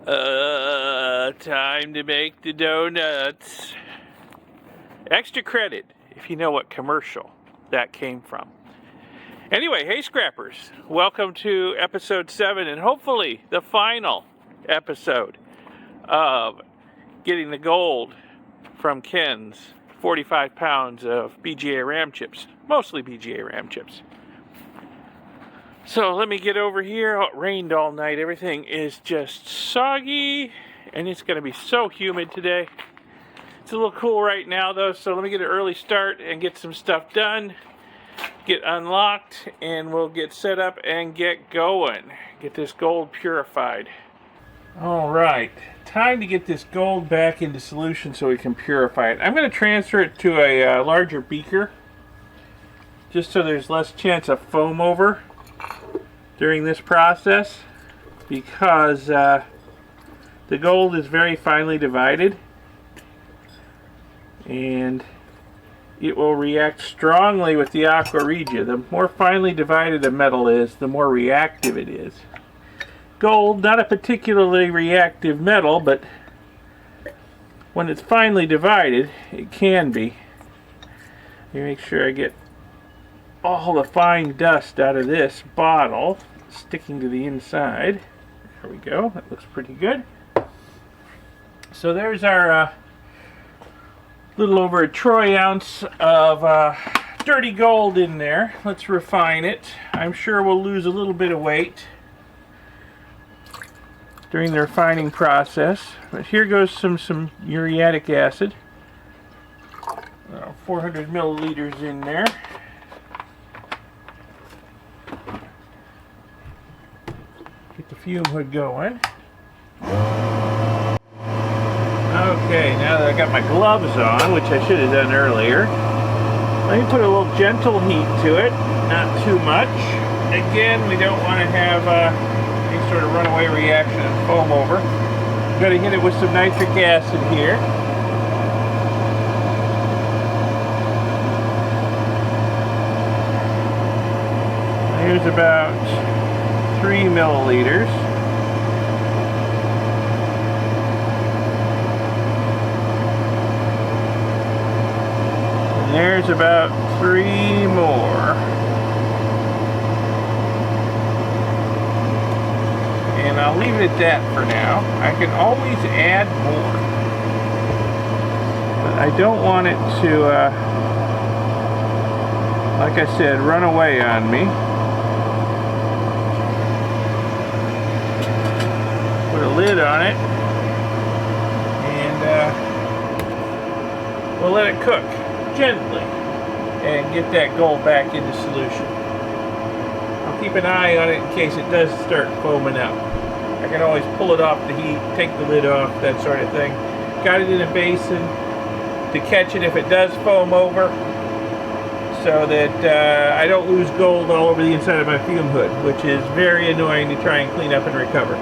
Time to make the donuts. Extra credit if you know what commercial that came from. Anyway, hey scrappers, welcome to episode 7 and hopefully the final episode of getting the gold from Ken's 45 pounds of BGA ram chips, mostly BGA ram chips. So let me get over here. It rained all night. Everything is just soggy and it's going to be so humid today. It's a little cool right now though, so let me get an early start and get some stuff done, get unlocked, and we'll get set up and get going. Get this gold purified. All right, time to get this gold back into solution so we can purify it. I'm going to transfer it to a larger beaker just so there's less chance of foam over during this process, because the gold is very finely divided and it will react strongly with the aqua regia. The more finely divided a metal is, the more reactive it is. Gold, not a particularly reactive metal, but when it's finely divided, it can be. Let me make sure I get all the fine dust out of this bottle sticking to the inside. There we go. That looks pretty good. So there's our little over a troy ounce of dirty gold in there. Let's refine it. I'm sure we'll lose a little bit of weight during the refining process. But here goes some uriatic acid. 400 milliliters in there. Get the fume hood going. Okay, now that I got my gloves on, which I should have done earlier, let me put a little gentle heat to it, not too much. Again, we don't want to have any sort of runaway reaction and foam over. Got to hit it with some nitric acid here. Here's about 3 milliliters. And there's about 3 more. And I'll leave it at that for now. I can always add more, but I don't want it to, like I said, run away on me. Put a lid on it, and we'll let it cook gently and get that gold back into solution. I'll keep an eye on it in case it does start foaming up. I can always pull it off the heat, take the lid off, that sort of thing. Got it in a basin to catch it if it does foam over, so that I don't lose gold all over the inside of my fume hood, which is very annoying to try and clean up and recover.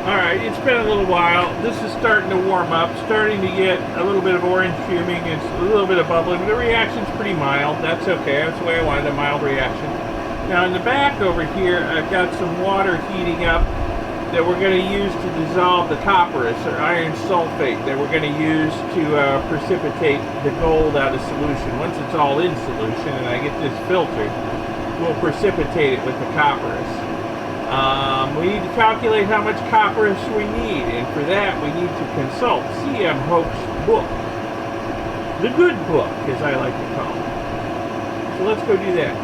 Alright, it's been a little while. This is starting to warm up, starting to get a little bit of orange fuming and a little bit of bubbling. The reaction's pretty mild. That's okay. That's the way I wanted, a mild reaction. Now in the back over here, I've got some water heating up that we're going to use to dissolve the copperas, or iron sulfate, that we're going to use to precipitate the gold out of solution. Once it's all in solution and I get this filtered, we'll precipitate it with the copperas. We need to calculate how much copperas we need, and for that we need to consult C.M. Hoke's book. The good book, as I like to call it. So let's go do that.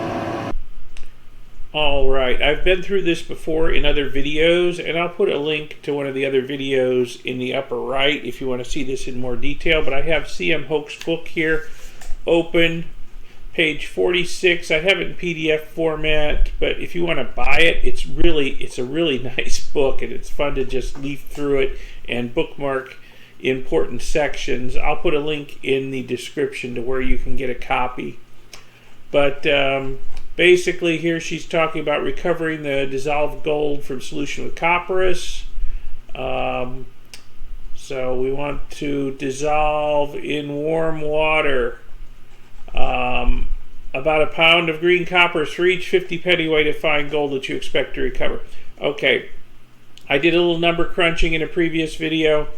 Alright, I've been through this before in other videos, and I'll put a link to one of the other videos in the upper right if you want to see this in more detail. But I have C.M. Hoke's book here open, page 46. I have it in PDF format, but if you want to buy it, it's a really nice book, and it's fun to just leaf through it and bookmark important sections. I'll put a link in the description to where you can get a copy. But basically here she's talking about recovering the dissolved gold from solution with copperas. So we want to dissolve in warm water about a pound of green coppers for each 50 pennyweight of fine gold that you expect to recover. Okay, I did a little number crunching in a previous video.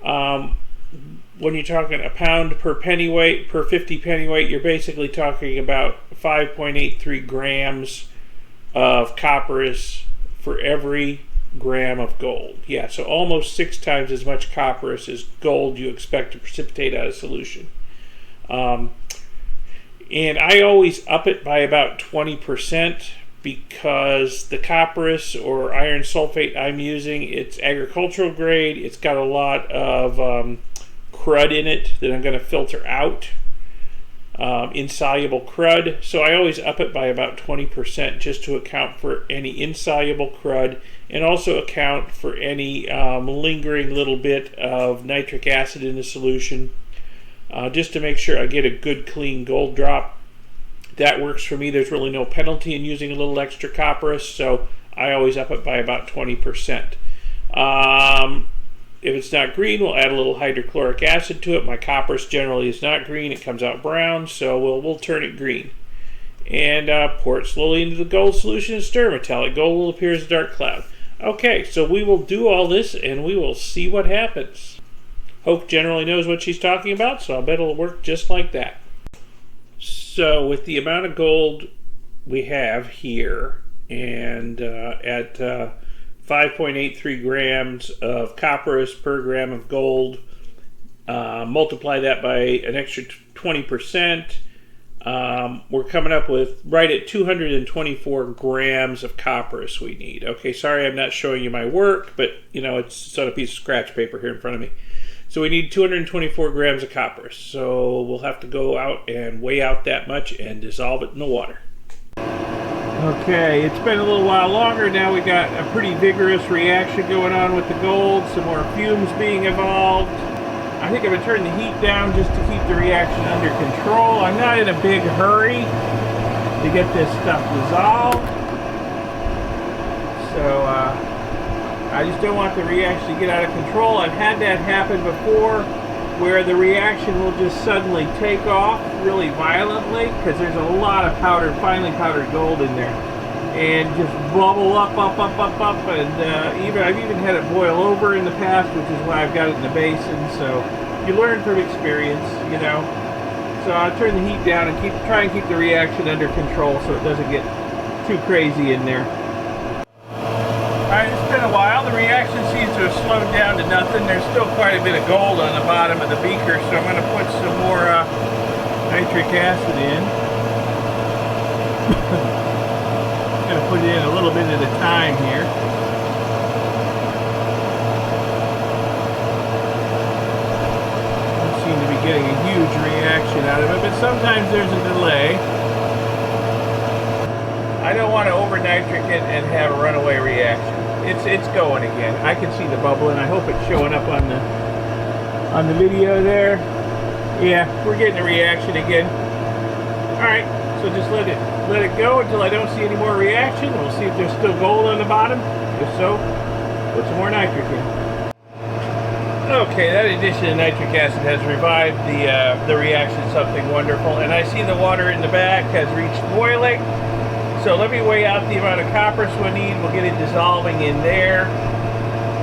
When you're talking a pound per pennyweight, per 50 pennyweight, you're basically talking about 5.83 grams of copperas for every gram of gold. Yeah, so almost 6 times as much copperas as gold you expect to precipitate out of solution. And I always up it by about 20% because the copperas or iron sulfate I'm using, it's agricultural grade. It's got a lot of crud in it that I'm going to filter out, insoluble crud. So I always up it by about 20% just to account for any insoluble crud and also account for any lingering little bit of nitric acid in the solution, just to make sure I get a good clean gold drop. That works for me. There's really no penalty in using a little extra copperas, so I always up it by about 20%. If it's not green, we'll add a little hydrochloric acid to it. My copperas generally is not green. It comes out brown, so we'll turn it green. And pour it slowly into the gold solution and stir. Metallic gold will appear as a dark cloud. Okay, so we will do all this and we will see what happens. Hope generally knows what she's talking about, so I bet it'll work just like that. So with the amount of gold we have here, and at 5.83 grams of copperas per gram of gold, multiply that by an extra 20%, we're coming up with right at 224 grams of copperas we need. Okay, sorry I'm not showing you my work, but you know, it's on a piece of scratch paper here in front of me. So we need 224 grams of copperas. So we'll have to go out and weigh out that much and dissolve it in the water. Okay, it's been a little while longer. Now we got a pretty vigorous reaction going on with the gold. Some more fumes being evolved. I think I'm going to turn the heat down just to keep the reaction under control. I'm not in a big hurry to get this stuff dissolved. So I just don't want the reaction to get out of control. I've had that happen before where the reaction will just suddenly take off really violently because there's a lot of powdered, finely powdered gold in there, and just bubble up, and I've even had it boil over in the past, which is why I've got it in the basin. So you learn from experience, you know. So I'll turn the heat down and try and keep the reaction under control so it doesn't get too crazy in there. Alright, it's been a while. The reaction seems to have slowed down to nothing. There's still quite a bit of gold on the bottom of the beaker, so I'm going to put some more nitric acid in. I'm going to put it in a little bit at a time here. Don't seem to be getting a huge reaction out of it, but sometimes there's a delay. I don't want to over nitric it and have a runaway reaction. It's going again. I can see the bubbling. I hope it's showing up on the video there. Yeah, we're getting a reaction again. Alright, so just let it go until I don't see any more reaction. We'll see if there's still gold on the bottom. If so, put some more nitric in. Okay, that addition of nitric acid has revived the reaction something wonderful. And I see the water in the back has reached boiling. So let me weigh out the amount of copperas we need. We'll get it dissolving in there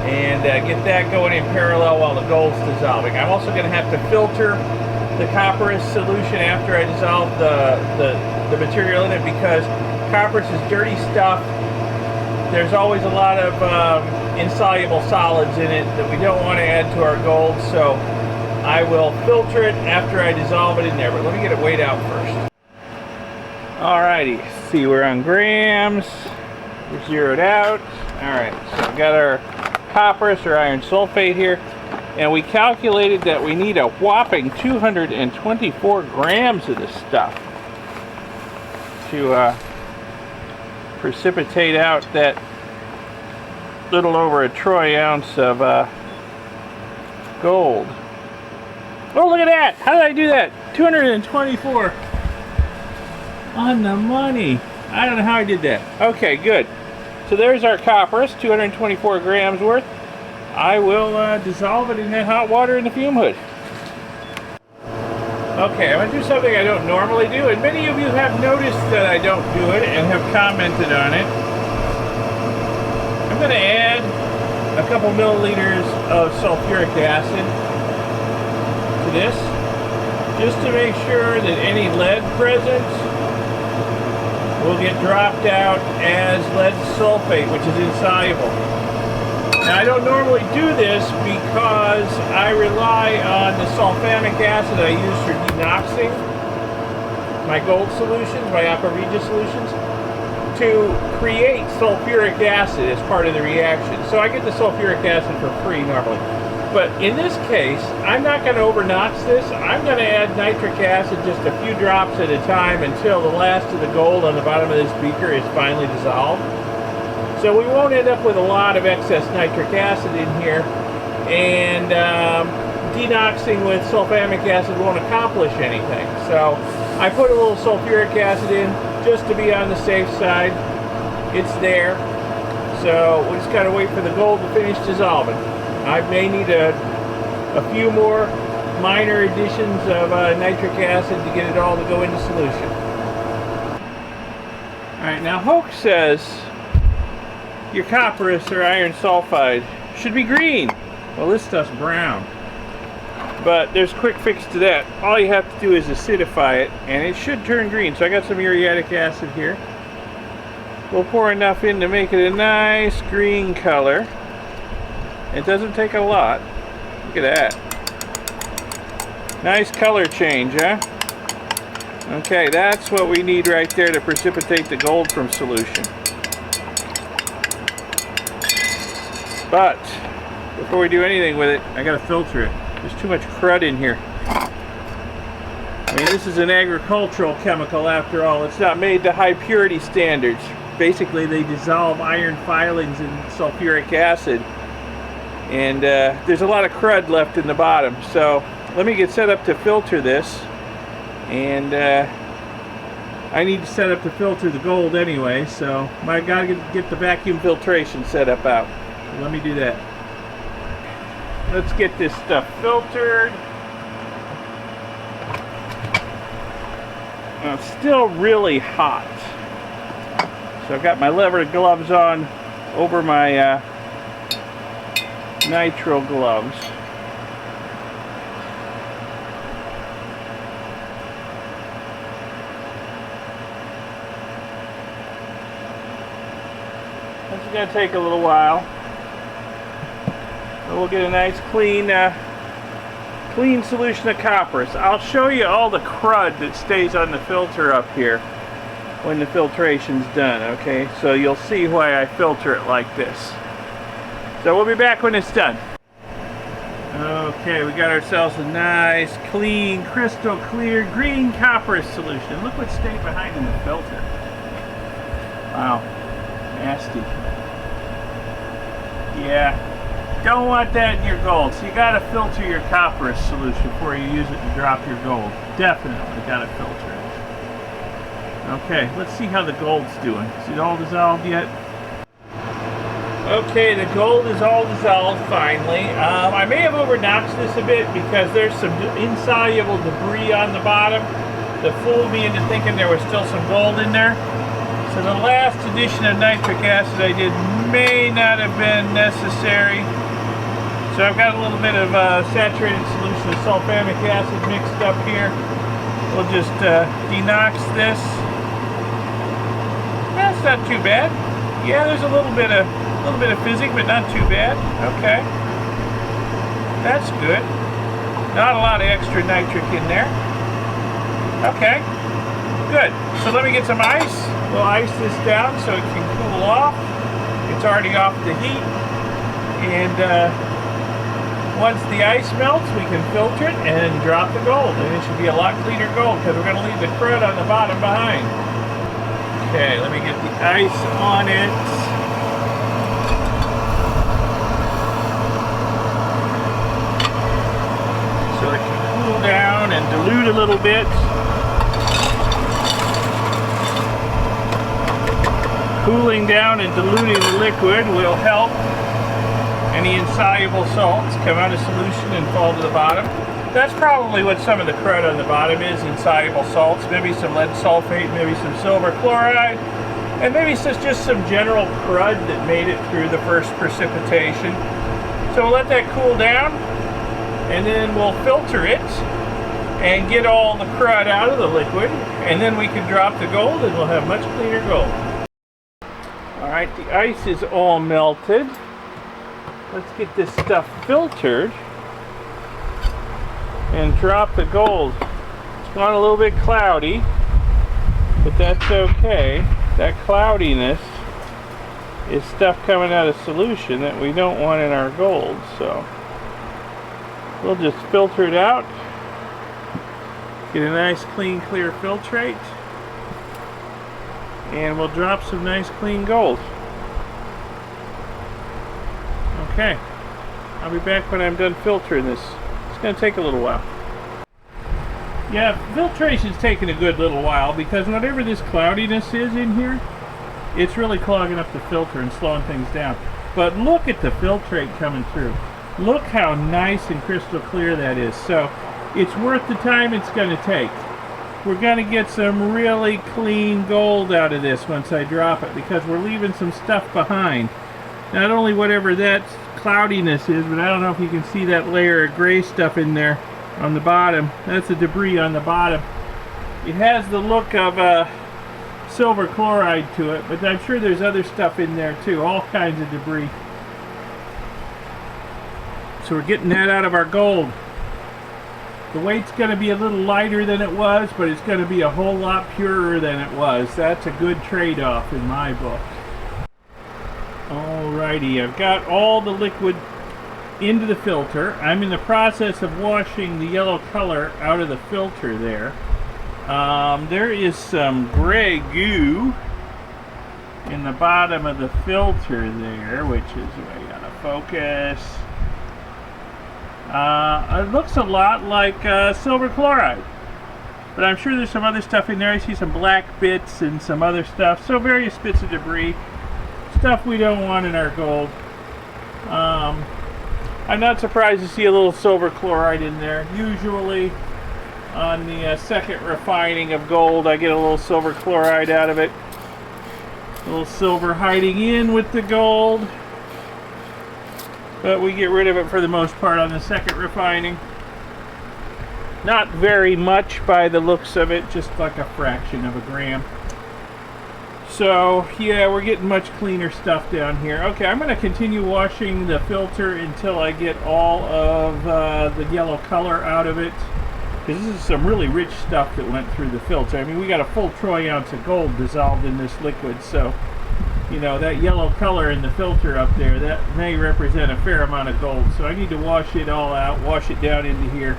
and get that going in parallel while the gold's dissolving. I'm also going to have to filter the copperas solution after I dissolve the material in it because copperas is dirty stuff. There's always a lot of insoluble solids in it that we don't want to add to our gold, so I will filter it after I dissolve it in there. But let me get it weighed out first. Alrighty, see we're on grams, we're zeroed out. Alright, so we've got our copperas or iron sulfate here, and we calculated that we need a whopping 224 grams of this stuff to precipitate out that little over a troy ounce of gold. Oh, look at that! How did I do that? 224. On the money. I don't know how I did that. Okay, good. So there's our copperas, 224 grams worth. I will dissolve it in that hot water in the fume hood. Okay, I'm going to do something I don't normally do, and many of you have noticed that I don't do it and have commented on it. I'm going to add a couple milliliters of sulfuric acid to this, just to make sure that any lead present will get dropped out as lead sulfate, which is insoluble. Now, I don't normally do this because I rely on the sulfamic acid I use for denoxing my gold solutions, my aqua regia solutions, to create sulfuric acid as part of the reaction. So I get the sulfuric acid for free normally. But in this case, I'm not going to overnox this. I'm going to add nitric acid just a few drops at a time until the last of the gold on the bottom of this beaker is finally dissolved. So we won't end up with a lot of excess nitric acid in here, and denoxing with sulfamic acid won't accomplish anything. So I put a little sulfuric acid in just to be on the safe side. It's there. So we just got to wait for the gold to finish dissolving. I may need a few more minor additions of nitric acid to get it all to go into solution. Alright, now Hoke says your copperas or iron sulfide should be green. Well, this stuff's brown. But there's a quick fix to that. All you have to do is acidify it, and it should turn green. So I got some muriatic acid here. We'll pour enough in to make it a nice green color. It doesn't take a lot. Look at that. Nice color change, huh? Okay, that's what we need right there to precipitate the gold from solution. But before we do anything with it, I gotta filter it. There's too much crud in here. I mean, this is an agricultural chemical after all. It's not made to high purity standards. Basically, they dissolve iron filings in sulfuric acid. And there's a lot of crud left in the bottom. So let me get set up to filter this. And I need to set up to filter the gold anyway. So I gotta get the vacuum filtration set up out. So let me do that. Let's get this stuff filtered. Now, it's still really hot. So I've got my leather gloves on over my nitrile gloves. This is going to take a little while. But we'll get a nice clean solution of copperas. I'll show you all the crud that stays on the filter up here when the filtration's done, okay? So you'll see why I filter it like this. So we'll be back when it's done. Okay, we got ourselves a nice, clean, crystal clear green copperas solution. Look what stayed behind in the filter. Wow, nasty. Yeah, don't want that in your gold. So you gotta filter your copperas solution before you use it to drop your gold. Definitely gotta filter it. Okay, let's see how the gold's doing. Is it all dissolved yet? Okay, the gold is all dissolved finally. I may have overnoxed this a bit because there's some insoluble debris on the bottom that fooled me into thinking there was still some gold in there. So the last addition of nitric acid I did may not have been necessary. So I've got a little bit of saturated solution of sulfamic acid mixed up here. We'll just denox this. That's not too bad. Yeah, there's a little bit of physic, but not too bad. Okay, that's good. Not a lot of extra nitric in there. Okay, good. So let me get some ice. We'll ice this down so it can cool off. It's already off the heat, and once the ice melts, we can filter it and drop the gold, and it should be a lot cleaner gold because we're going to leave the crud on the bottom behind. Okay, let me get the ice on it. So it can cool down and dilute a little bit. Cooling down and diluting the liquid will help any insoluble salts come out of solution and fall to the bottom. That's probably what some of the crud on the bottom is, insoluble salts, maybe some lead sulfate, maybe some silver chloride, And maybe it's just some general crud that made it through the first precipitation. So we'll let that cool down, and then we'll filter it and get all the crud out of the liquid, and then we can drop the gold and we'll have much cleaner gold. Alright, the ice is all melted. Let's get this stuff filtered and drop the gold. It's gone a little bit cloudy, but that's okay. That cloudiness is stuff coming out of solution that we don't want in our gold, so we'll just filter it out, get a nice clean clear filtrate, and we'll drop some nice clean gold. Okay, I'll be back when I'm done filtering this. It's going to take a little while. Yeah, filtration's taking a good little while because whatever this cloudiness is in here, it's really clogging up the filter and slowing things down. But look at the filtrate coming through. Look how nice and crystal clear that is. So it's worth the time it's going to take. We're going to get some really clean gold out of this once I drop it, because we're leaving some stuff behind. Not only whatever that cloudiness is, but I don't know if you can see that layer of gray stuff in there on the bottom. That's the debris on the bottom. It has the look of silver chloride to it, but I'm sure there's other stuff in there too, all kinds of debris. So we're getting that out of our gold. The weight's going to be a little lighter than it was, but it's going to be a whole lot purer than it was. That's a good trade-off in my book. Alrighty, I've got all the liquid into the filter. I'm in the process of washing the yellow color out of the filter there. There is some gray goo in the bottom of the filter there, which is way out of focus. It looks a lot like silver chloride, but I'm sure there's some other stuff in there. I see some black bits and some other stuff, so various bits of debris, stuff we don't want in our gold. I'm not surprised to see a little silver chloride in there. Usually on the second refining of gold, I get a little silver chloride out of it. A little silver hiding in with the gold. But we get rid of it for the most part on the second refining. Not very much by the looks of it, just like a fraction of a gram. So yeah, we're getting much cleaner stuff down here. Okay, I'm going to continue washing the filter until I get all of the yellow color out of it, because this is some really rich stuff that went through the filter. I mean, we got a full troy ounce of gold dissolved in this liquid, so you know, that yellow color in the filter up there, that may represent a fair amount of gold. So I need to wash it all out, wash it down into here,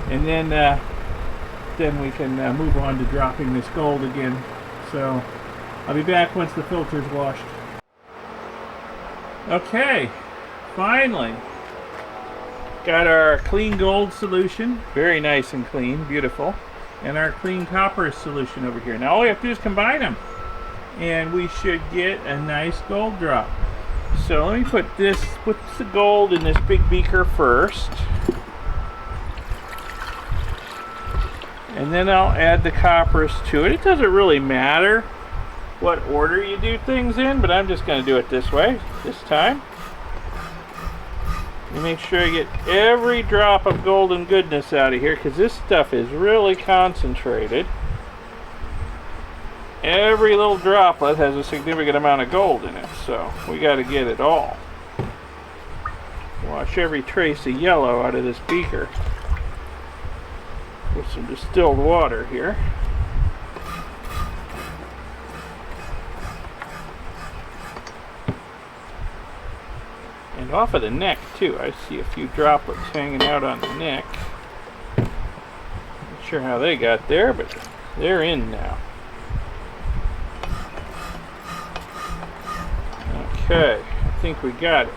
and then we can move on to dropping this gold again. So I'll be back once the filter's washed. Okay, finally got our clean gold solution, very nice and clean, beautiful, and our clean copper solution over here. Now all we have to do is combine them, and we should get a nice gold drop. So let me put the gold in this big beaker first, and then I'll add the coppers to it. It doesn't really matter what order you do things in, but I'm just going to do it this way this time. You make sure you get every drop of golden goodness out of here, because this stuff is really concentrated. Every little droplet has a significant amount of gold in it, so we got to get it all. Wash every trace of yellow out of this beaker with some distilled water here. And off of the neck too, I see a few droplets hanging out on the neck. Not sure how they got there, but they're in now. Okay, I think we got it.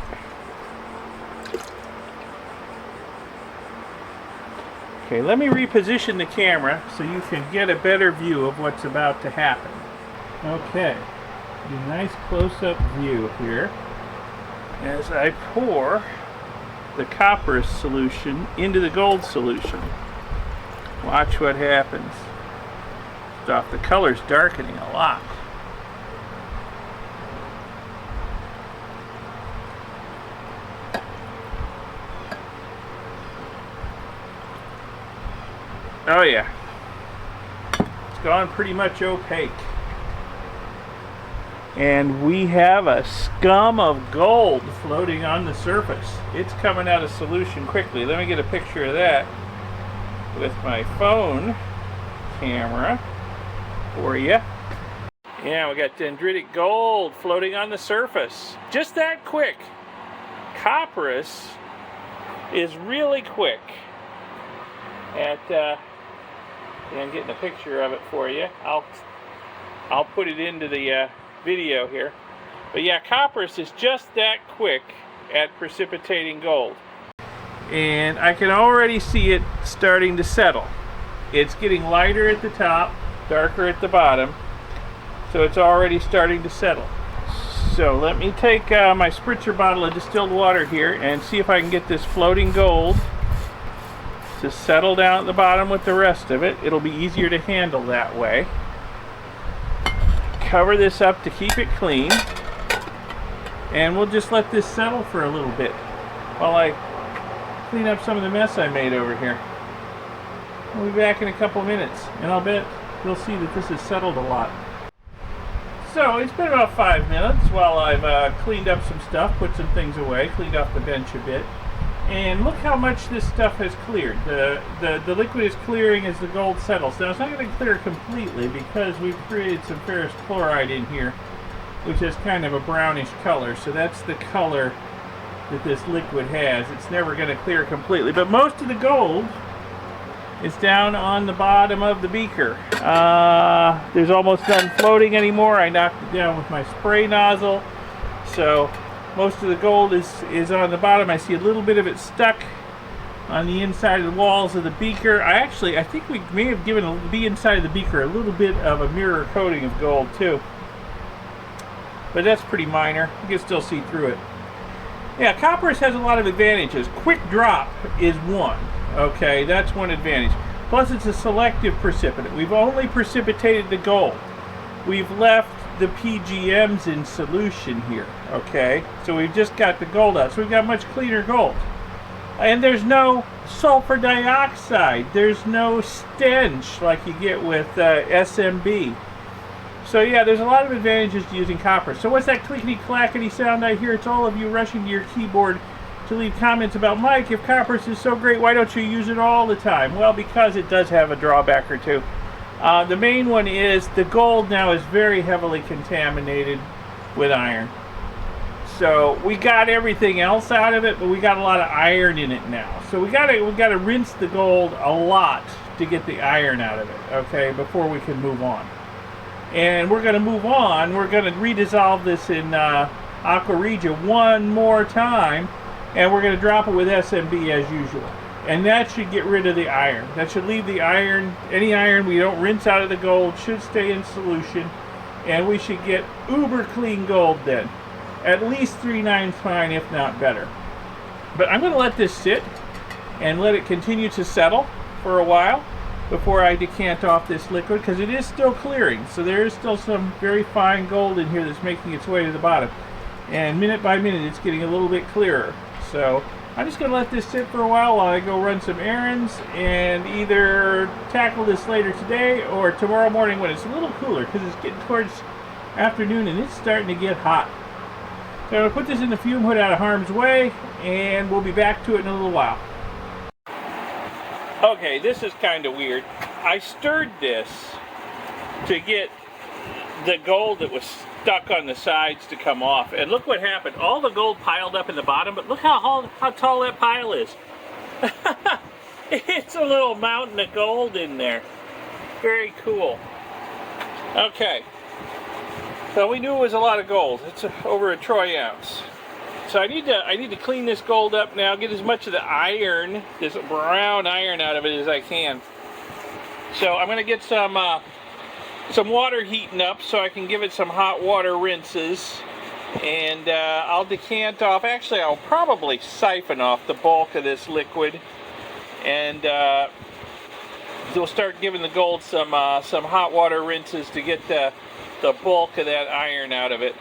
Okay, let me reposition the camera so you can get a better view of what's about to happen. Okay, a nice close-up view here as I pour the copper solution into the gold solution. Watch what happens. The color's darkening a lot. Oh yeah. It's gone pretty much opaque. And we have a scum of gold floating on the surface. It's coming out of solution quickly. Let me get a picture of that with my phone camera for you. Yeah, we got dendritic gold floating on the surface. Just that quick. Copperas is really quick. I'm getting a picture of it for you. I'll put it into the video here. But yeah, copperas is just that quick at precipitating gold. And I can already see it starting to settle. It's getting lighter at the top, darker at the bottom. So it's already starting to settle. So let me take my spritzer bottle of distilled water here and see if I can get this floating gold to settle down at the bottom with the rest of it. It'll be easier to handle that way. Cover this up to keep it clean. And we'll just let this settle for a little bit while I clean up some of the mess I made over here. We'll be back in a couple minutes, and I'll bet you'll see that this has settled a lot. So it's been about 5 minutes while I've cleaned up some stuff, put some things away, cleaned off the bench a bit. And look how much this stuff has cleared. The liquid is clearing as the gold settles. Now it's not going to clear completely because we've created some ferrous chloride in here, which is kind of a brownish color. So that's the color that this liquid has. It's never going to clear completely. But most of the gold is down on the bottom of the beaker. There's almost none floating anymore. I knocked it down with my spray nozzle. So most of the gold is on the bottom. I see a little bit of it stuck on the inside of the walls of the beaker. I think we may have given the inside of the beaker a little bit of a mirror coating of gold too. But that's pretty minor. You can still see through it. Yeah, copperas has a lot of advantages. Quick drop is one. Okay, that's one advantage. Plus it's a selective precipitant. We've only precipitated the gold. We've left the PGMs in solution here. Okay, so we've just got the gold out. So we've got much cleaner gold. And there's no sulfur dioxide. There's no stench like you get with SMB. So yeah, there's a lot of advantages to using copper. So what's that clickety-clackety sound I hear? It's all of you rushing to your keyboard to leave comments about, Mike, if copperas is so great, why don't you use it all the time? Well, because it does have a drawback or two. The main one is the gold now is very heavily contaminated with iron. So we got everything else out of it, but we got a lot of iron in it now. So we gotta rinse the gold a lot to get the iron out of it, okay, before we can move on. And we're gonna move on. We're gonna redissolve this in Aqua Regia one more time, and we're gonna drop it with SMB as usual. And that should get rid of the iron. That should leave the iron, any iron we don't rinse out of the gold should stay in solution, and we should get uber clean gold then. At least 3/9 fine, if not better. But I'm going to let this sit and let it continue to settle for a while before I decant off this liquid, because it is still clearing. So there is still some very fine gold in here that's making its way to the bottom. And minute by minute it's getting a little bit clearer. So I'm just going to let this sit for a while I go run some errands and either tackle this later today or tomorrow morning when it's a little cooler, because it's getting towards afternoon and it's starting to get hot. So I'm going to put this in the fume hood out of harm's way, and we'll be back to it in a little while. Okay, this is kind of weird. I stirred this to get the gold that was stuck on the sides to come off. And look what happened. All the gold piled up in the bottom, but look how tall that pile is. It's a little mountain of gold in there. Very cool. Okay. So we knew it was a lot of gold. It's over a troy ounce. So I need to clean this gold up now, get as much of the iron, this brown iron out of it as I can. So I'm going to get some water heating up so I can give it some hot water rinses. And I'll decant off, actually I'll probably siphon off the bulk of this liquid. And we'll start giving the gold some hot water rinses to get the bulk of that iron out of it.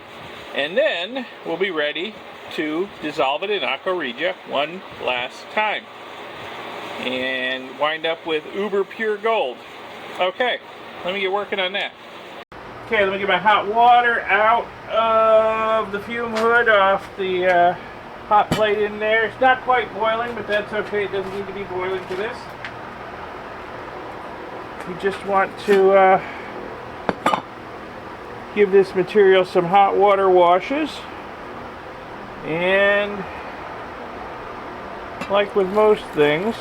And then we'll be ready to dissolve it in Aqua Regia one last time. and wind up with uber pure gold. Okay, let me get working on that. Okay, let me get my hot water out of the fume hood off the hot plate in there. It's not quite boiling, but that's okay. It doesn't need to be boiling for this. You just want to give this material some hot water washes, and like with most things,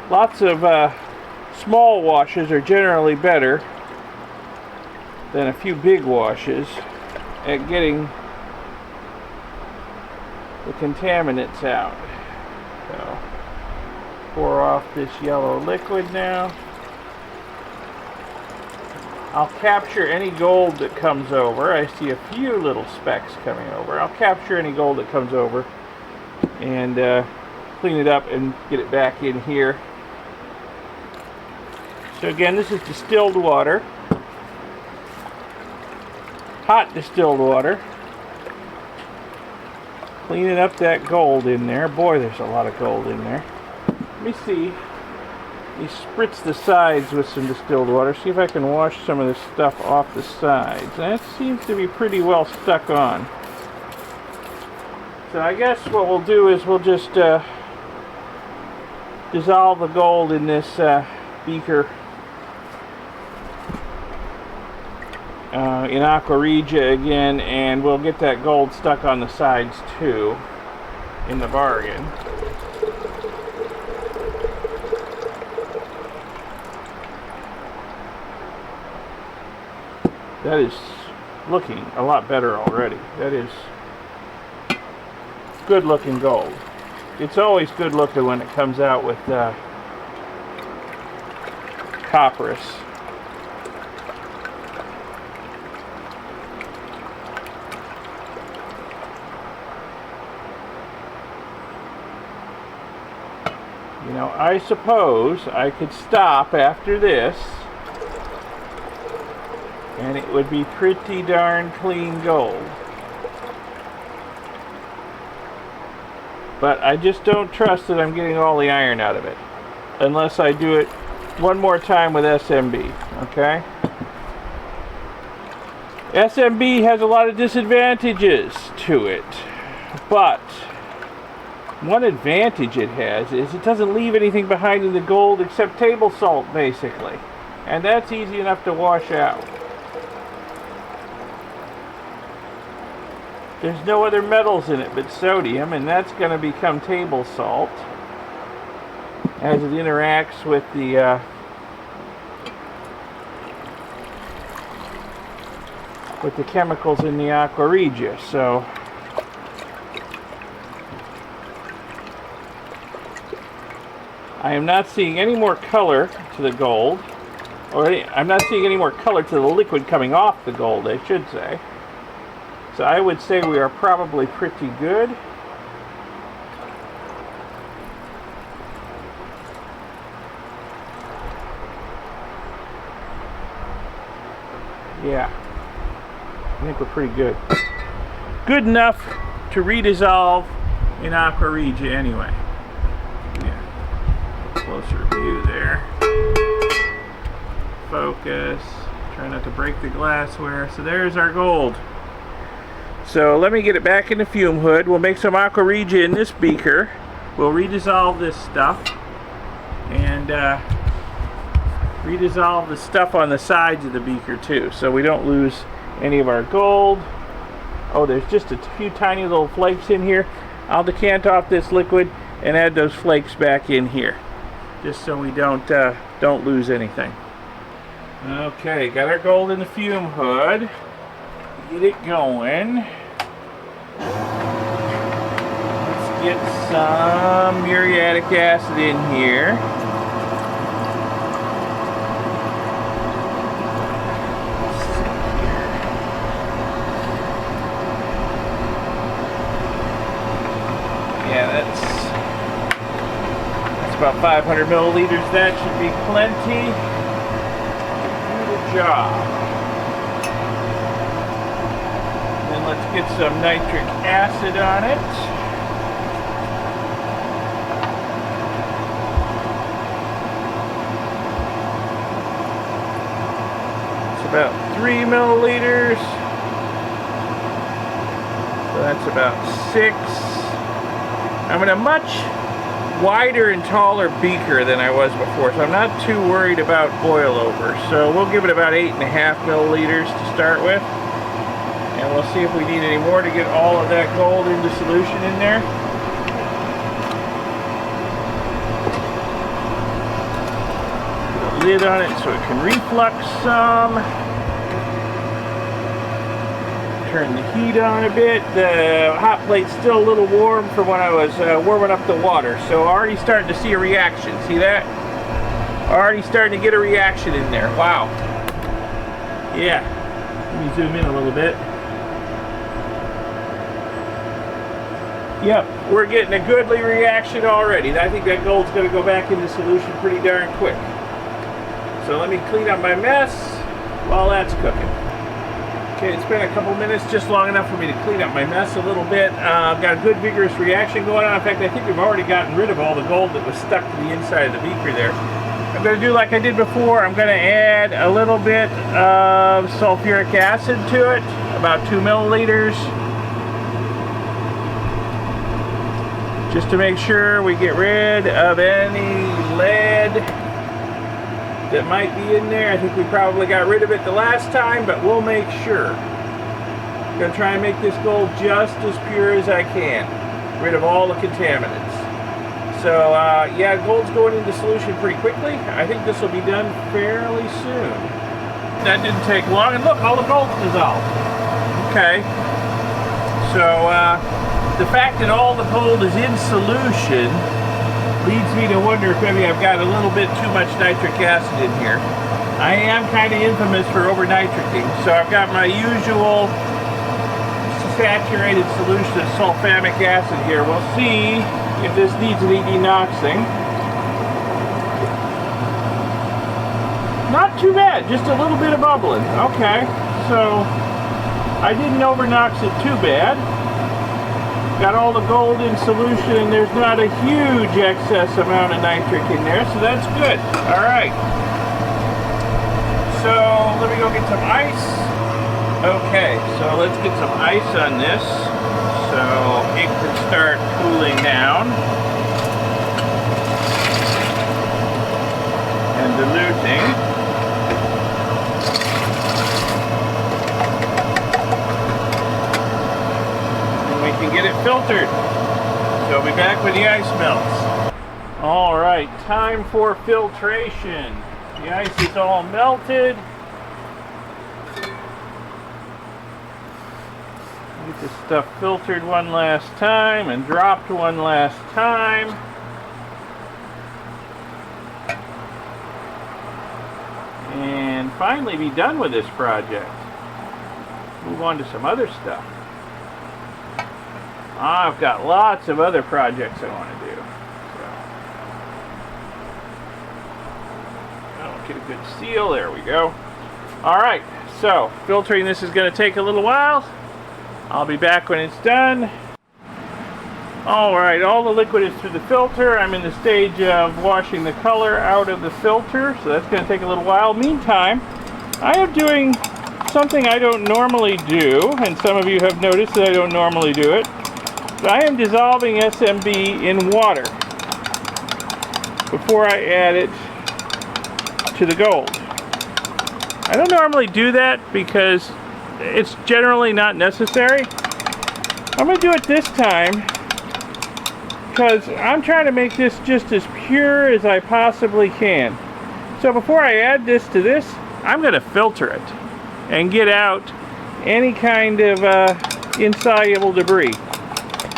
lots of small washes are generally better than a few big washes at getting the contaminants out. So pour off this yellow liquid now. I'll capture any gold that comes over. I see a few little specks coming over. I'll capture any gold that comes over and clean it up and get it back in here. So again, this is distilled water. Hot distilled water. Cleaning up that gold in there. Boy, there's a lot of gold in there. Let me see. You spritz the sides with some distilled water. See if I can wash some of this stuff off the sides. That seems to be pretty well stuck on. So I guess what we'll do is we'll just dissolve the gold in this beaker in Aqua Regia again, and we'll get that gold stuck on the sides too in the bargain. That is looking a lot better already. That is good looking gold. It's always good looking when it comes out with copperas. You know, I suppose I could stop after this and it would be pretty darn clean gold. But I just don't trust that I'm getting all the iron out of it unless I do it one more time with SMB, okay? SMB has a lot of disadvantages to it, but one advantage it has is it doesn't leave anything behind in the gold except table salt, basically. And that's easy enough to wash out. There's no other metals in it but sodium, and that's going to become table salt as it interacts with the chemicals in the Aqua Regia. So I am not seeing any more color to the gold, or I'm not seeing any more color to the liquid coming off the gold, I should say. So I would say we are probably pretty good. Yeah, I think we're pretty good. Good enough to redissolve in Aqua Regia anyway. Yeah, closer view there. Focus. Try not to break the glassware. So there's our gold. So let me get it back in the fume hood. We'll make some Aqua Regia in this beaker. We'll redissolve this stuff and redissolve the stuff on the sides of the beaker too, so we don't lose any of our gold. Oh, there's just a few tiny little flakes in here. I'll decant off this liquid and add those flakes back in here, just so we don't lose anything. Okay, got our gold in the fume hood. Get it going. Let's get some muriatic acid in here. Yeah, that's about 500 milliliters. That should be plenty. Do the job. Let's get some nitric acid on it. about 3 milliliters. So that's about 6. I'm in a much wider and taller beaker than I was before, so I'm not too worried about boil over. So we'll give it about 8.5 milliliters to start with. And we'll see if we need any more to get all of that gold into solution in there. Put a lid on it so it can reflux some. Turn the heat on a bit. The hot plate's still a little warm from when I was warming up the water. So already starting to see a reaction. See that? Already starting to get a reaction in there. Wow. Yeah. Let me zoom in a little bit. Yep, we're getting a goodly reaction already. I think that gold's going to go back into solution pretty darn quick. So let me clean up my mess while that's cooking. Okay, it's been a couple minutes, just long enough for me to clean up my mess a little bit. I've got a good vigorous reaction going on. In fact, I think we've already gotten rid of all the gold that was stuck to the inside of the beaker there. I'm going to do like I did before. I'm going to add a little bit of sulfuric acid to it, about 2 milliliters. Just to make sure we get rid of any lead that might be in there. I think we probably got rid of it the last time, but we'll make sure. I'm going to try and make this gold just as pure as I can. Rid of all the contaminants. So, yeah, gold's going into solution pretty quickly. I think this will be done fairly soon. That didn't take long, and look, all the gold's dissolved. Okay. So, the fact that all the gold is in solution leads me to wonder if maybe I've got a little bit too much nitric acid in here. I am kind of infamous for over-nitricing, so I've got my usual saturated solution of sulfamic acid here. We'll see if this needs any denoxing. Not too bad, just a little bit of bubbling. Okay, so I didn't over-nox it too bad. Got all the gold in solution, and there's not a huge excess amount of nitric in there, so that's good. All right. So let me go get some ice. Okay, so let's get some ice on this so it can start cooling down and diluting. Can get it filtered. So I'll be back when the ice melts. All right, time for filtration. The ice is all melted. Get this stuff filtered one last time and dropped one last time. And finally be done with this project. Move on to some other stuff. I've got lots of other projects I want to do. So, I'll get a good seal. There we go. All right, so filtering this is going to take a little while. I'll be back when it's done. All right, all the liquid is through the filter. I'm in the stage of washing the color out of the filter, so that's going to take a little while. Meantime, I am doing something I don't normally do, and some of you have noticed that I don't normally do it. I am dissolving SMB in water before I add it to the gold. I don't normally do that because it's generally not necessary. I'm going to do it this time because I'm trying to make this just as pure as I possibly can. So before I add this to this, I'm going to filter it and get out any kind of insoluble debris.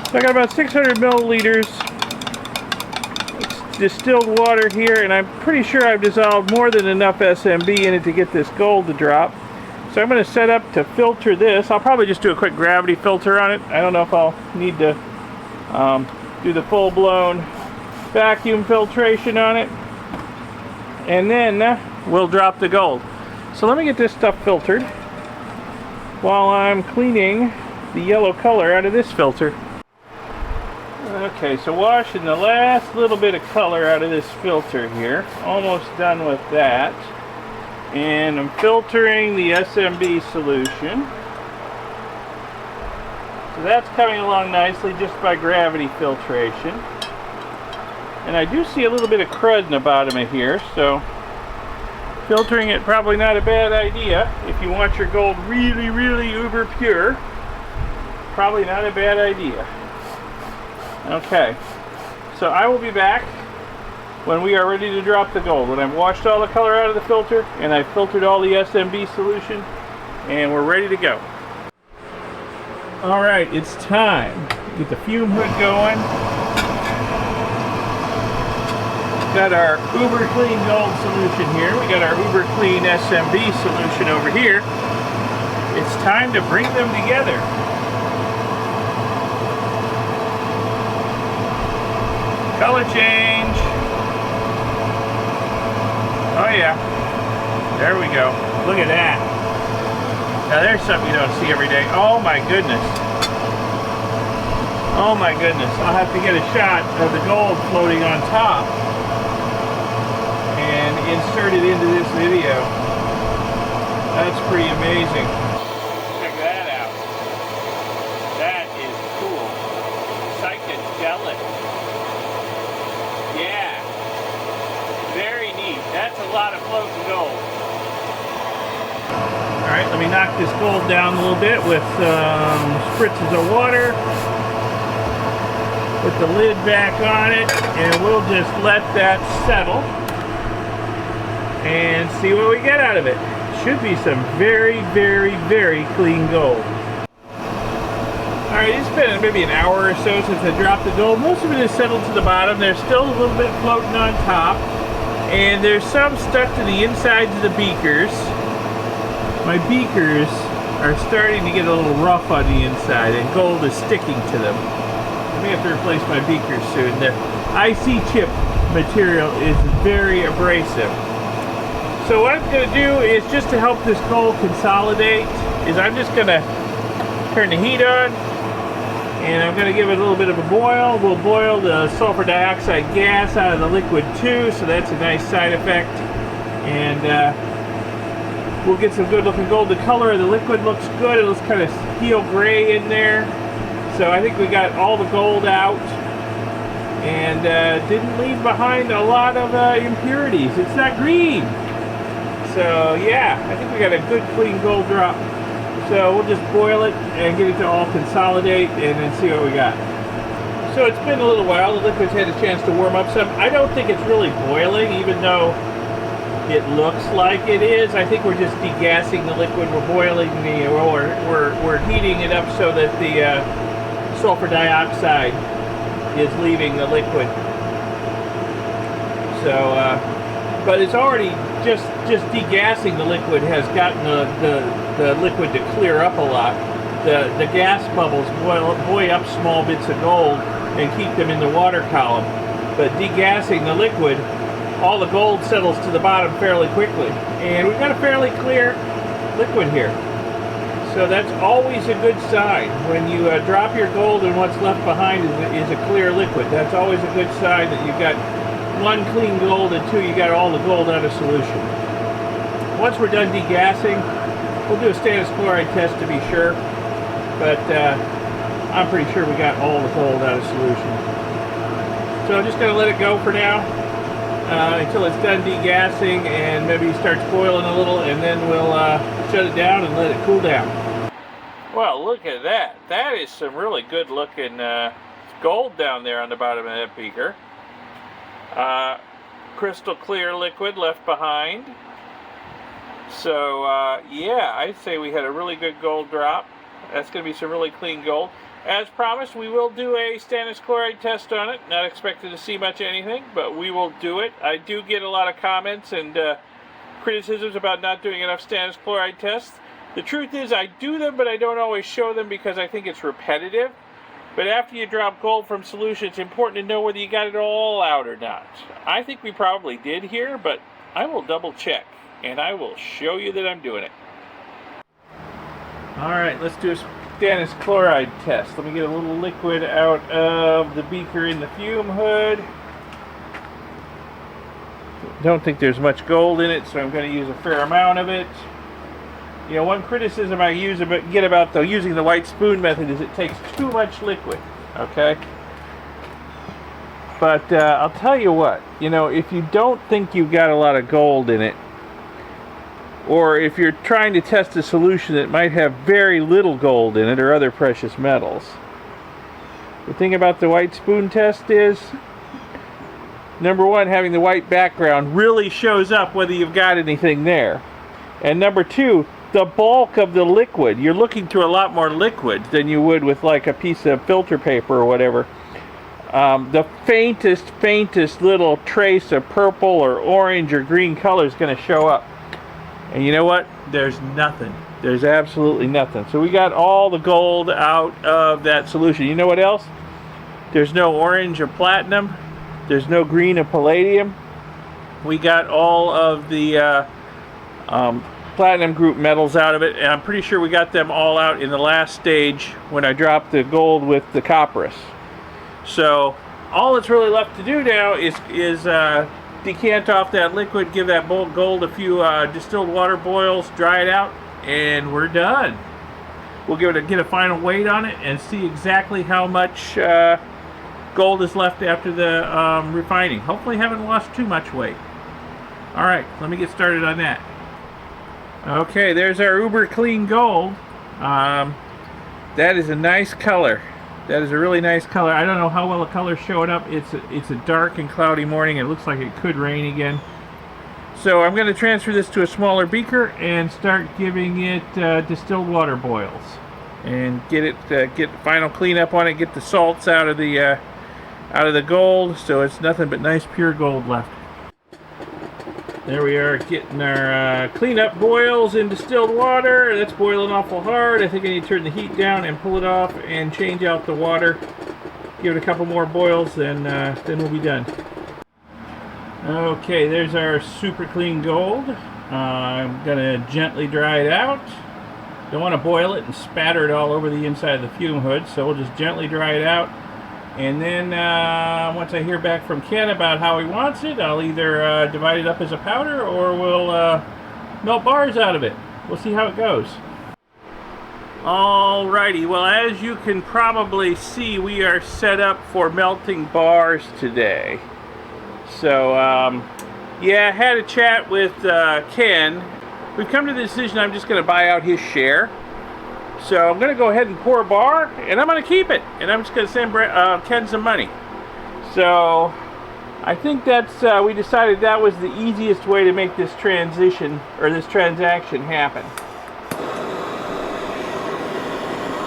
So I got about 600 milliliters distilled water here, and I'm pretty sure I've dissolved more than enough SMB in it to get this gold to drop. So I'm going to set up to filter this. I'll probably just do a quick gravity filter on it. I don't know if I'll need to do the full-blown vacuum filtration on it. And then we'll drop the gold. So let me get this stuff filtered while I'm cleaning the yellow color out of this filter. Okay, so washing the last little bit of color out of this filter here. Almost done with that. And I'm filtering the SMB solution. So that's coming along nicely just by gravity filtration. And I do see a little bit of crud in the bottom of here, so filtering it probably not a bad idea. If you want your gold really, really uber pure, probably not a bad idea. Okay, so I will be back when we are ready to drop the gold. When I've washed all the color out of the filter and I've filtered all the SMB solution and we're ready to go. Alright, it's time. Get the fume hood going. Got our uber clean gold solution here. We got our uber clean SMB solution over here. It's time to bring them together. Color change. Oh yeah. There we go. Look at that. Now there's something you don't see every day. Oh my goodness. Oh my goodness. I'll have to get a shot of the gold floating on top and insert it into this video. That's pretty amazing. Check that out. That is cool. Psychedelic. Yeah. Very neat. That's a lot of floating gold. Alright, let me knock this gold down a little bit with spritzes of water. Put the lid back on it and we'll just let that settle and see what we get out of it. Should be some very, very, very clean gold. Alright, it's been maybe an hour or so since I dropped the gold. Most of it is settled to the bottom. There's still a little bit floating on top. And there's some stuck to the insides of the beakers. My beakers are starting to get a little rough on the inside and gold is sticking to them. I may have to replace my beakers soon. The IC chip material is very abrasive. So what I'm going to do is, just to help this gold consolidate, is I'm just going to turn the heat on and I'm going to give it a little bit of a boil. We'll boil the sulfur dioxide gas out of the liquid too, so that's a nice side effect. And we'll get some good looking gold. The color of the liquid looks good. It looks kind of steel gray in there. So I think we got all the gold out and didn't leave behind a lot of impurities. It's not green. So yeah, I think we got a good clean gold drop. So we'll just boil it and get it to all consolidate and then see what we got. So it's been a little while. The liquid's had a chance to warm up some. I don't think it's really boiling, even though it looks like it is. I think we're just degassing the liquid. We're boiling the, we're heating it up so that the sulfur dioxide is leaving the liquid. So, but it's already just degassing the liquid has gotten the liquid to clear up a lot. The gas bubbles buoy up small bits of gold and keep them in the water column. But degassing the liquid, all the gold settles to the bottom fairly quickly. And we've got a fairly clear liquid here. So that's always a good sign. When you drop your gold and what's left behind is a clear liquid. That's always a good sign that you've got one, clean gold, and two, you got all the gold out of solution. Once we're done degassing, we'll do a Stannous chloride test to be sure, but I'm pretty sure we got all the gold out of solution. So I'm just going to let it go for now until it's done degassing and maybe starts boiling a little, and then we'll shut it down and let it cool down. Well, look at that. That is some really good looking gold down there on the bottom of that beaker. Crystal clear liquid left behind. So yeah, I'd say we had a really good gold drop. That's going to be some really clean gold. As promised, we will do a Stannous chloride test on it. Not expected to see much anything, but we will do it. I do get a lot of comments and criticisms about not doing enough Stannous chloride tests. The truth is I do them, but I don't always show them because I think it's repetitive. But after you drop gold from solution, it's important to know whether you got it all out or not. I think we probably did here, but I will double check, and I will show you that I'm doing it. Alright, let's do a Stannous chloride test. Let me get a little liquid out of the beaker in the fume hood. Don't think there's much gold in it, so I'm going to use a fair amount of it. You know, one criticism I get about using the white spoon method is it takes too much liquid, okay? But I'll tell you what, you know, if you don't think you've got a lot of gold in it, or if you're trying to test a solution that might have very little gold in it or other precious metals, the thing about the white spoon test is, number one, having the white background really shows up whether you've got anything there. And number two, the bulk of the liquid, you're looking through a lot more liquid than you would with like a piece of filter paper or whatever. The faintest little trace of purple or orange or green color is going to show up. And you know what? There's nothing. There's absolutely nothing. So we got all the gold out of that solution. You know what else? There's no orange or platinum. There's no green or palladium. We got all of the platinum group metals out of it, and I'm pretty sure we got them all out in the last stage when I dropped the gold with the copperas. So all that's really left to do now is decant off that liquid, give that gold a few distilled water boils, dry it out, and we're done. We'll get a final weight on it and see exactly how much gold is left after the refining. Hopefully haven't lost too much weight. Alright, let me get started on that. Okay, there's our uber clean gold. That is a nice color. That is a really nice color. I don't know how well the color's showing up. It's a dark and cloudy morning. It looks like it could rain again. So I'm going to transfer this to a smaller beaker and start giving it distilled water boils, and get final cleanup on it. Get the salts out of the gold, so it's nothing but nice pure gold left. There we are, getting our cleanup boils in distilled water. That's boiling awful hard. I think I need to turn the heat down and pull it off and change out the water. Give it a couple more boils, then we'll be done. Okay, there's our super clean gold. I'm gonna gently dry it out. Don't want to boil it and spatter it all over the inside of the fume hood, so we'll just gently dry it out. And then once I hear back from Ken about how he wants it, I'll either divide it up as a powder or we'll melt bars out of it. We'll see how it goes. Alrighty, well, as you can probably see, we are set up for melting bars today. So, yeah, I had a chat with Ken. We've come to the decision I'm just going to buy out his share. So I'm going to go ahead and pour a bar, and I'm going to keep it. And I'm just going to send Ken some money. So I think that's, we decided that was the easiest way to make this transition, or this transaction happen.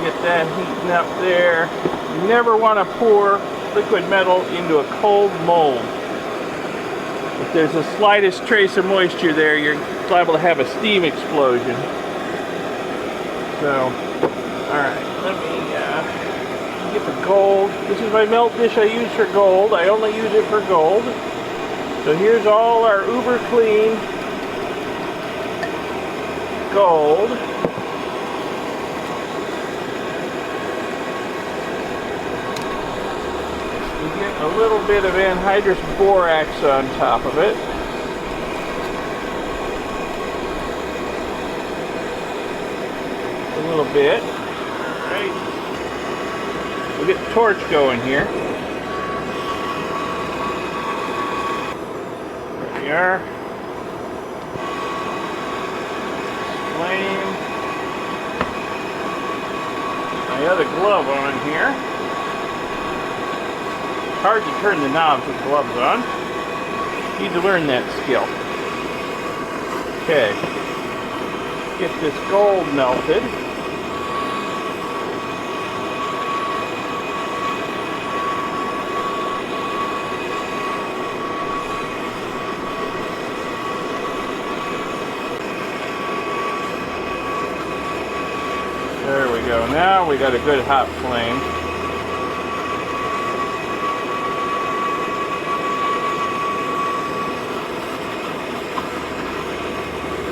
Get that heating up there. You never want to pour liquid metal into a cold mold. If there's the slightest trace of moisture there, you're liable to have a steam explosion. So, alright, let me get the gold. This is my melt dish I use for gold. I only use it for gold. So here's all our uber clean gold. You get a little bit of anhydrous borax on top of it. A little bit. Right. We'll get the torch going here. There we are. Flame. My other glove on here. Hard to turn the knobs with gloves on. Need to learn that skill. Okay. Get this gold melted. There we go. Now we got a good hot flame.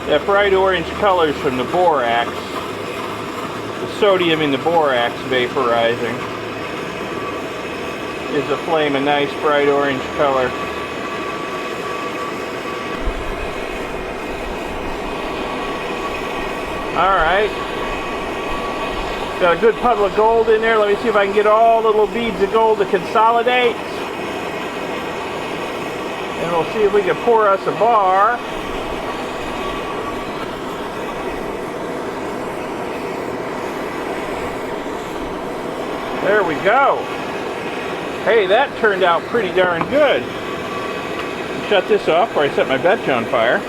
That bright orange color is from the borax. The sodium in the borax vaporizing gives the flame a nice bright orange color. Alright. Got a good puddle of gold in there. Let me see if I can get all the little beads of gold to consolidate. And we'll see if we can pour us a bar. There we go. Hey, that turned out pretty darn good. Shut this off before I set my bench on fire.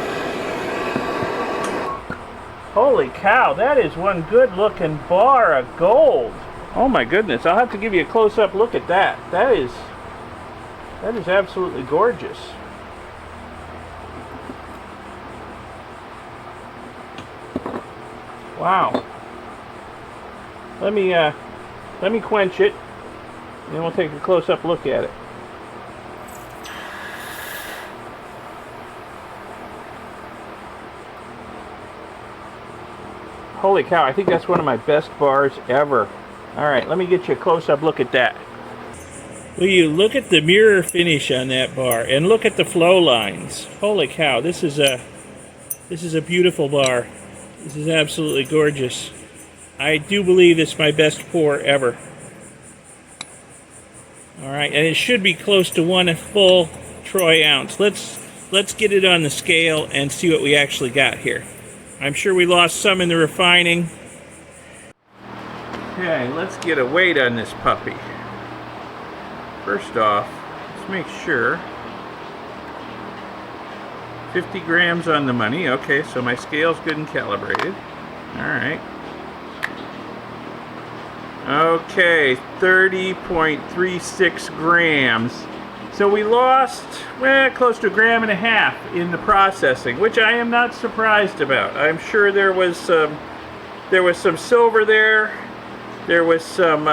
Holy cow, that is one good looking bar of gold. Oh my goodness, I'll have to give you a close-up look at that. That is absolutely gorgeous. Wow. Let me quench it, and then we'll take a close-up look at it. Holy cow, I think that's one of my best bars ever. Alright, let me get you a close-up look at that. Will you look at the mirror finish on that bar, and look at the flow lines. Holy cow, this is a beautiful bar. This is absolutely gorgeous. I do believe it's my best pour ever. Alright, and it should be close to 1 full troy ounce. Let's get it on the scale and see what we actually got here. I'm sure we lost some in the refining. Okay, let's get a weight on this puppy. First off, let's make sure. 50 grams on the money. Okay, so my scale's good and calibrated. Alright. Okay, 30.36 grams. So we lost, well, close to 1.5 grams in the processing, which I am not surprised about. I'm sure there was some silver there. There was some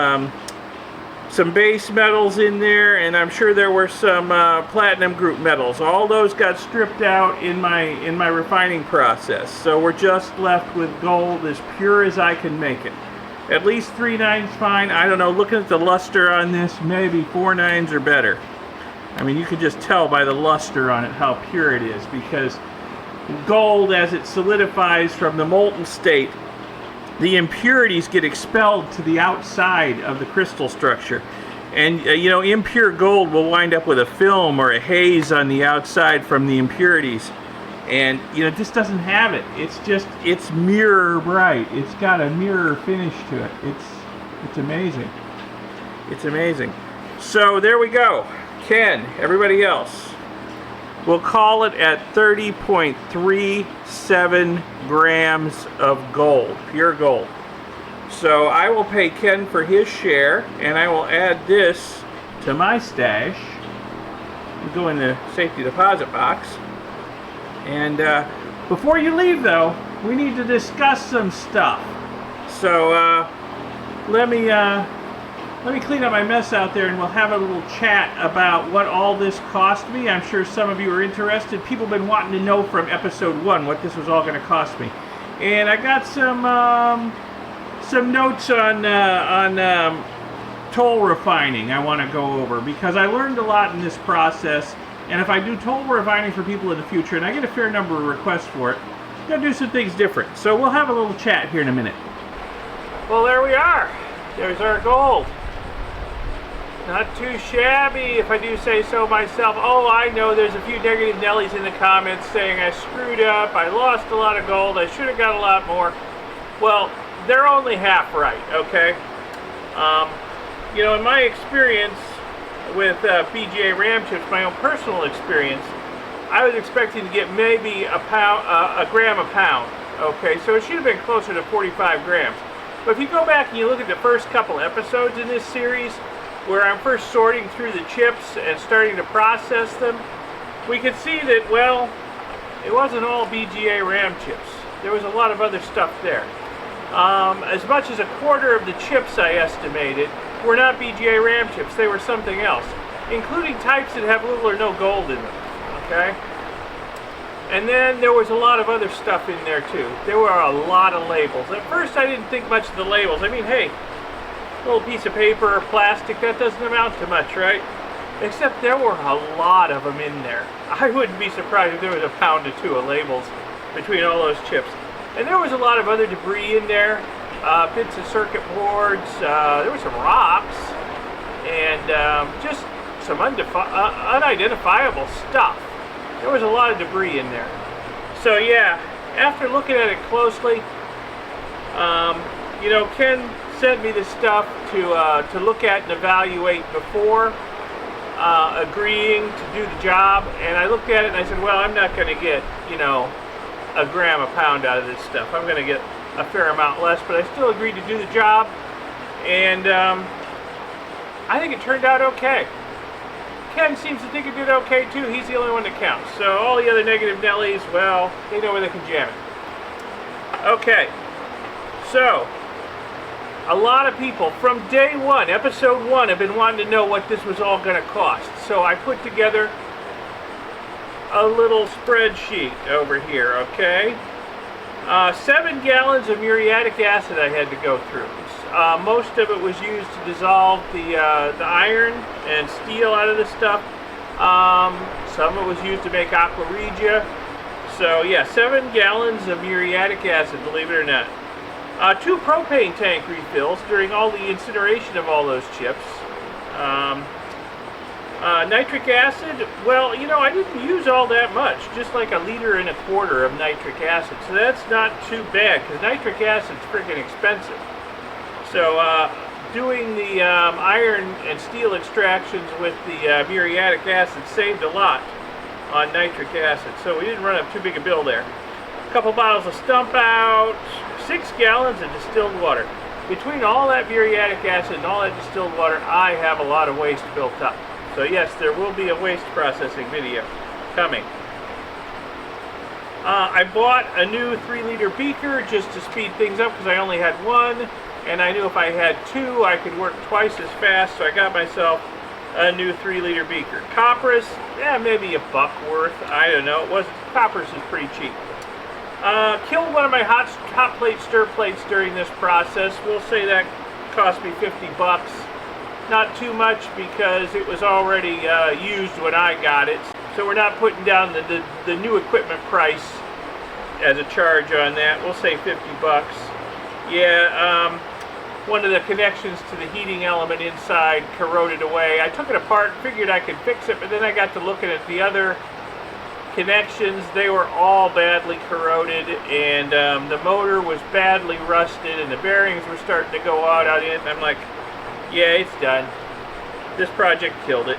base metals in there, and I'm sure there were some platinum group metals. All those got stripped out in my refining process. So we're just left with gold as pure as I can make it. At least 3 nines fine. I don't know, looking at the luster on this, maybe 4 nines or better. I mean, you can just tell by the luster on it how pure it is, because gold, as it solidifies from the molten state, the impurities get expelled to the outside of the crystal structure. And, you know, impure gold will wind up with a film or a haze on the outside from the impurities. And, you know, this doesn't have it. It's mirror bright. It's got a mirror finish to it. It's amazing. It's amazing. So, there we go. Ken, everybody else, we'll call it at 30.37 grams of gold, pure gold. So I will pay Ken for his share, and I will add this to my stash. It'll go in the safety deposit box. And before you leave, though, we need to discuss some stuff. So let me clean up my mess out there, and we'll have a little chat about what all this cost me. I'm sure some of you are interested. People have been wanting to know from episode 1 what this was all going to cost me. And I got some notes on toll refining I want to go over, because I learned a lot in this process. And if I do toll refining for people in the future, and I get a fair number of requests for it, I'm going to do some things different. So we'll have a little chat here in a minute. Well, there we are. There's our gold. Not too shabby, if I do say so myself. Oh, I know there's a few negative Nellies in the comments saying I screwed up, I lost a lot of gold, I should have got a lot more. Well, they're only half right, okay? You know, in my experience with BGA ram chips, my own personal experience, I was expecting to get maybe a gram a pound, okay? So it should have been closer to 45 grams. But if you go back and you look at the first couple episodes in this series, where I'm first sorting through the chips and starting to process them, we could see that, well, it wasn't all BGA ram chips. There was a lot of other stuff there. As much as a quarter of the chips I estimated were not BGA ram chips. They were something else, including types that have little or no gold in them, okay? And then there was a lot of other stuff in there too. There were a lot of labels. At first I didn't think much of the labels. I mean, hey, a little piece of paper or plastic, that doesn't amount to much, right? Except there were a lot of them in there. I wouldn't be surprised if there was a pound or two of labels between all those chips. And there was a lot of other debris in there, bits of circuit boards, there were some rocks, and just some unidentifiable stuff. There was a lot of debris in there. So yeah, after looking at it closely, you know, Ken sent me this stuff to look at and evaluate before agreeing to do the job, and I looked at it and I said, well, I'm not going to get, you know, a gram a pound out of this stuff. I'm going to get a fair amount less, but I still agreed to do the job, and I think it turned out okay. Ken seems to think it did okay too. He's the only one that counts. So all the other negative Nellies, well, they know where they can jam it. Okay, so a lot of people from day one, episode 1, have been wanting to know what this was all going to cost. So I put together a little spreadsheet over here, okay? 7 gallons of muriatic acid I had to go through. Most of it was used to dissolve the iron and steel out of the stuff. Some of it was used to make aqua regia. So yeah, 7 gallons of muriatic acid, believe it or not. 2 propane tank refills during all the incineration of all those chips. Nitric acid, well, you know, I didn't use all that much, just like 1.25 liters of nitric acid, so that's not too bad, because nitric acid's freaking expensive. So, doing the iron and steel extractions with the muriatic acid saved a lot on nitric acid, so we didn't run up too big a bill there. A couple bottles of stump out, 6 gallons of distilled water. Between all that muriatic acid and all that distilled water, I have a lot of waste built up. So yes, there will be a waste processing video coming. I bought a new 3-liter beaker just to speed things up because I only had one, and I knew if I had 2 I could work twice as fast, so I got myself a new 3-liter beaker. Copperas, yeah, maybe $1 worth, I don't know. Copperas is pretty cheap. Killed one of my hot plate stir plates during this process. We'll say that cost me $50. Not too much because it was already used when I got it. So we're not putting down the new equipment price as a charge on that. We'll say $50. Yeah, one of the connections to the heating element inside corroded away. I took it apart, figured I could fix it, but then I got to looking at the other connections. They were all badly corroded, and the motor was badly rusted, and the bearings were starting to go out on it, and I'm like, yeah, it's done. This project killed it.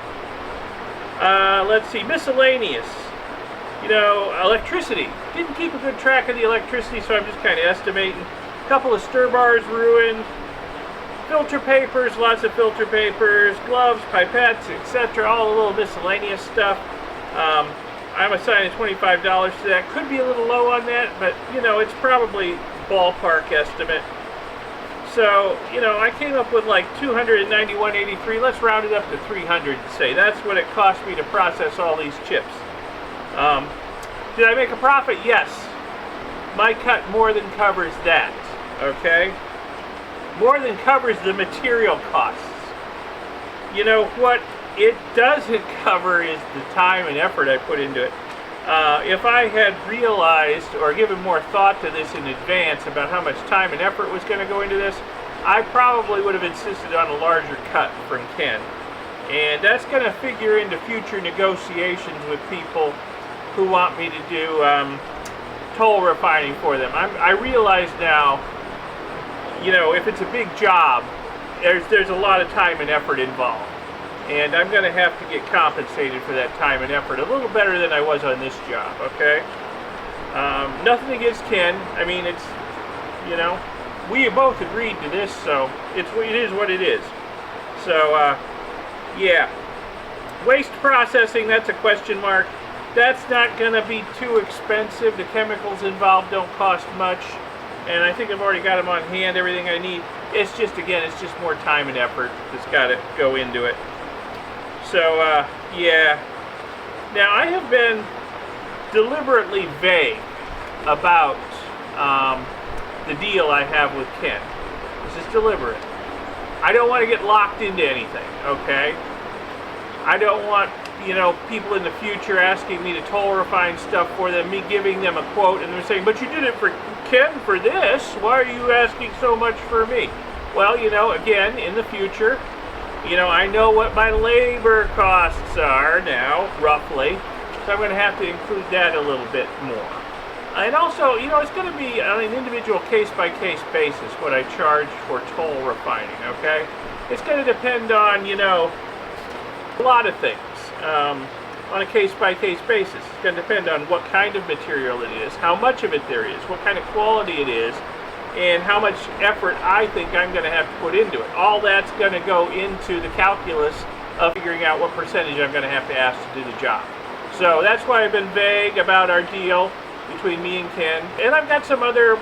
Let's see, miscellaneous. You know, electricity. Didn't keep a good track of the electricity, so I'm just kind of estimating. A couple of stir bars ruined. Filter papers, lots of filter papers, gloves, pipettes, etc. All the little miscellaneous stuff. I'm assigning $25 to that. Could be a little low on that, but, you know, it's probably ballpark estimate. So, you know, I came up with like $291.83. Let's round it up to $300 and say that's what it cost me to process all these chips. Did I make a profit? Yes. My cut more than covers that, okay? More than covers the material costs. You know, what it doesn't cover is the time and effort I put into it. If I had realized or given more thought to this in advance about how much time and effort was going to go into this, I probably would have insisted on a larger cut from Ken. And that's going to figure into future negotiations with people who want me to do toll refining for them. I realize now, you know, if it's a big job, there's a lot of time and effort involved. And I'm going to have to get compensated for that time and effort a little better than I was on this job, okay? Nothing against Ken. I mean, it's, you know, we both agreed to this, so it is what it is. So, yeah. Waste processing, that's a question mark. That's not going to be too expensive. The chemicals involved don't cost much. And I think I've already got them on hand, everything I need. It's just, again, it's just more time and effort that's got to go into it. So, yeah. Now, I have been deliberately vague about the deal I have with Ken. This is deliberate. I don't want to get locked into anything, okay? I don't want, you know, people in the future asking me to toll refine stuff for them, me giving them a quote, and they're saying, but you did it for Ken, for this, why are you asking so much for me? Well, you know, again, in the future, you know, I know what my labor costs are now, roughly, so I'm going to have to include that a little bit more. And also, you know, it's going to be on an individual case-by-case basis what I charge for toll refining, okay? It's going to depend on, you know, a lot of things on a case-by-case basis. It's going to depend on what kind of material it is, how much of it there is, what kind of quality it is, and how much effort I think I'm going to have to put into it. All that's going to go into the calculus of figuring out what percentage I'm going to have to ask to do the job. So that's why I've been vague about our deal between me and Ken. And I've got some other,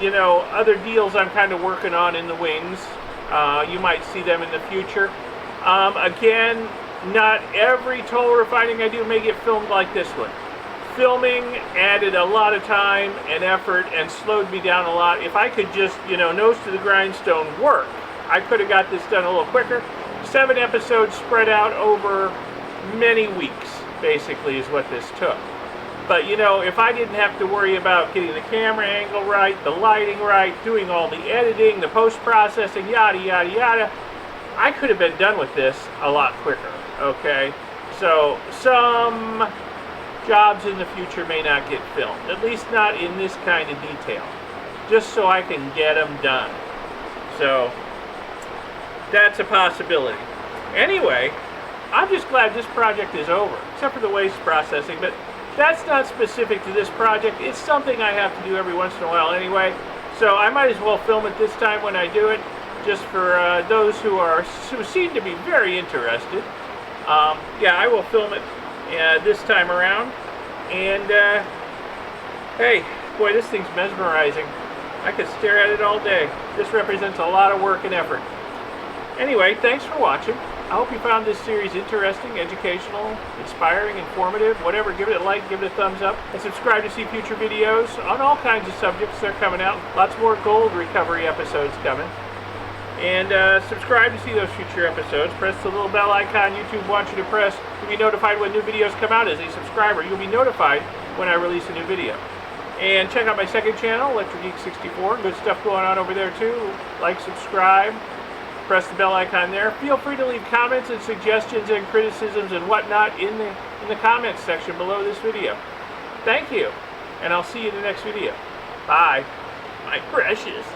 you know, other deals I'm kind of working on in the wings. You might see them in the future. Again, not every toll refining I do may get filmed like this one. Filming added a lot of time and effort and slowed me down a lot. If I could just, you know, nose to the grindstone work, I could have got this done a little quicker. 7 episodes spread out over many weeks, basically, is what this took. But, you know, if I didn't have to worry about getting the camera angle right, the lighting right, doing all the editing, the post-processing, yada, yada, yada, I could have been done with this a lot quicker, okay? So, some jobs in the future may not get filmed, at least not in this kind of detail, just so I can get them done. So, that's a possibility. Anyway, I'm just glad this project is over, except for the waste processing, but that's not specific to this project. It's something I have to do every once in a while anyway, so I might as well film it this time when I do it, just for those who seem to be very interested. Yeah, I will film it this time around, and hey, boy, this thing's mesmerizing. I could stare at it all day. This represents a lot of work and effort. Anyway, thanks for watching. I hope you found this series interesting, educational, inspiring, informative, whatever. Give it a like, give it a thumbs up, and subscribe to see future videos on all kinds of subjects that are coming out. Lots more gold recovery episodes coming. And subscribe to see those future episodes. Press the little bell icon YouTube wants you to press. You'll be notified when new videos come out. As a subscriber, you'll be notified when I release a new video. And check out my second channel, Electric Geek 64. Good stuff going on over there too. Like, subscribe. Press the bell icon there. Feel free to leave comments and suggestions and criticisms and whatnot in the comments section below this video. Thank you, and I'll see you in the next video. Bye, my precious.